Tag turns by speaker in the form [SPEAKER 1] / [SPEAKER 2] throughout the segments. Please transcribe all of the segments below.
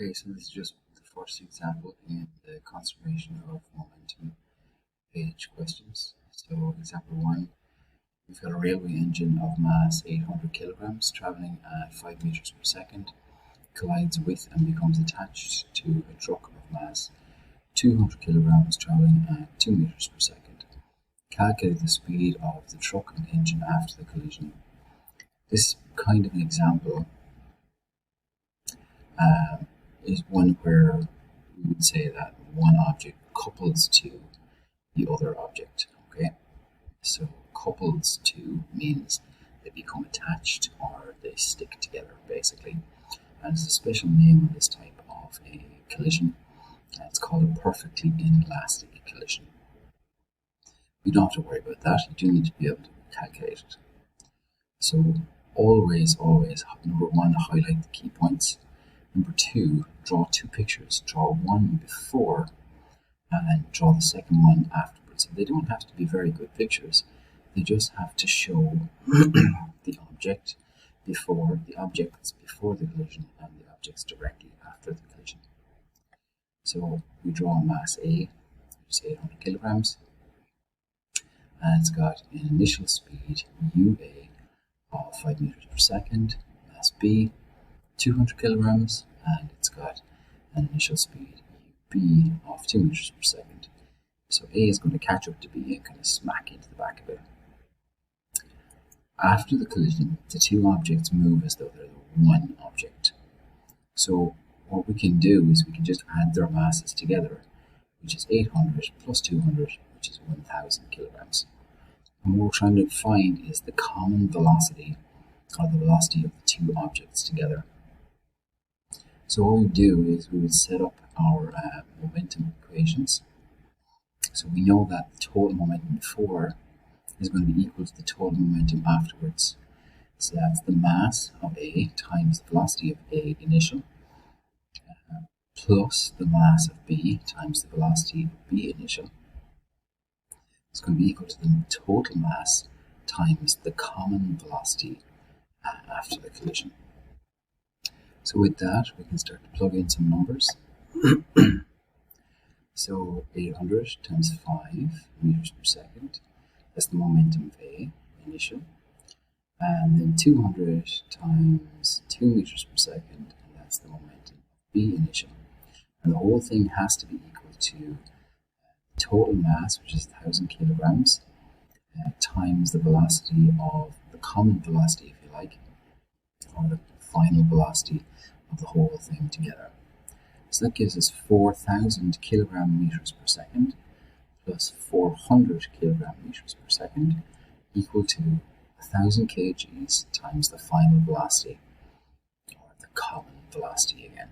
[SPEAKER 1] Okay, so this is just the first example in the conservation of momentum page questions. So example 1, we've got a railway engine of mass 800 kilograms traveling at 5 meters per second, collides with and becomes attached to a truck of mass 200 kilograms traveling at 2 meters per second. Calculate the speed of the truck and engine after the collision. This kind of an example is one where we would say that one object couples to the other object. Okay, so couples to means they become attached or they stick together basically, and it's a special name of this type of a collision. It's called a perfectly inelastic collision. You don't have to worry about that. You do need to be able to calculate it. So always, number 1, highlight the key points. Number 2, draw 2 pictures. Draw one before and draw the second one afterwards. They don't have to be very good pictures. They just have to show the object before the objects before the collision and the objects directly after the collision. So we draw mass A, which is 800 kilograms, and it's got an initial speed UA of 5 meters per second, mass B 200 kilograms, and it's got an initial speed B of 2 meters per second. So A is going to catch up to B and kind of smack into the back of it. After the collision, the two objects move as though they're one object. So what we can do is we can just add their masses together, which is 800 plus 200, which is 1000 kilograms. And what we're trying to find is the common velocity, or the velocity of the two objects together. So what we do is we would set up our momentum equations. So we know that the total momentum before is going to be equal to the total momentum afterwards. So that's the mass of A times the velocity of A initial plus the mass of B times the velocity of B initial. It's going to be equal to the total mass times the common velocity after the collision. So with that, we can start to plug in some numbers. So 800 times 5 meters per second, that's the momentum of A initial. And then 200 times 2 meters per second, and that's the momentum of B initial. And the whole thing has to be equal to total mass, which is 1000 kilograms, times the velocity of the common velocity, if you like, or the final velocity of the whole thing together. So that gives us 4000 kilogram meters per second plus 400 kilogram meters per second equal to 1000 kgs times the final velocity, or the common velocity again.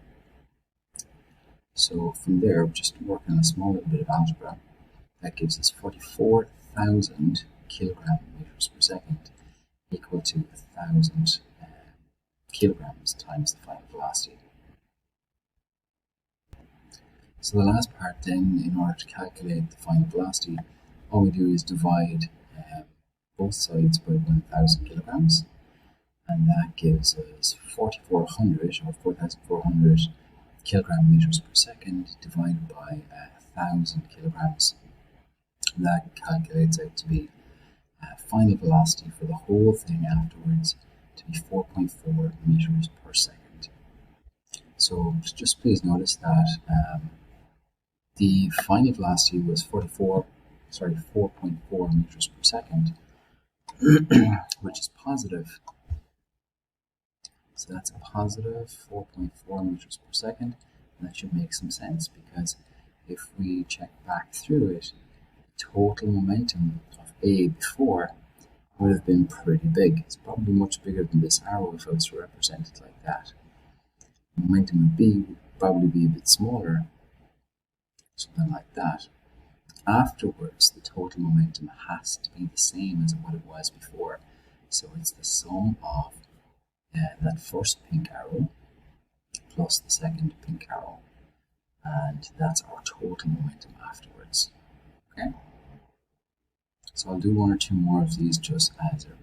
[SPEAKER 1] So from there, we're just working on a small little bit of algebra. That gives us 44,000 kilogram meters per second equal to 1000 kilograms times the final velocity. So the last part then, in order to calculate the final velocity, all we do is divide both sides by 1000 kilograms, and that gives us 4400 or 4400 kilogram meters per second divided by 1000 kilograms. And that calculates out to be final velocity for the whole thing afterwards to be 4.4 meters per second. So just please notice that the final velocity was 4.4 meters per second, which is positive. So that's a positive 4.4 meters per second, and that should make some sense because if we check back through it, the total momentum of A before would have been pretty big. It's probably much bigger than this arrow if I was to represent it like that. The momentum of B would probably be a bit smaller, something like that. Afterwards, the total momentum has to be the same as what it was before. So it's the sum of that first pink arrow plus the second pink arrow, and that's our total momentum afterwards. Okay, so I'll do one or two more of these just as a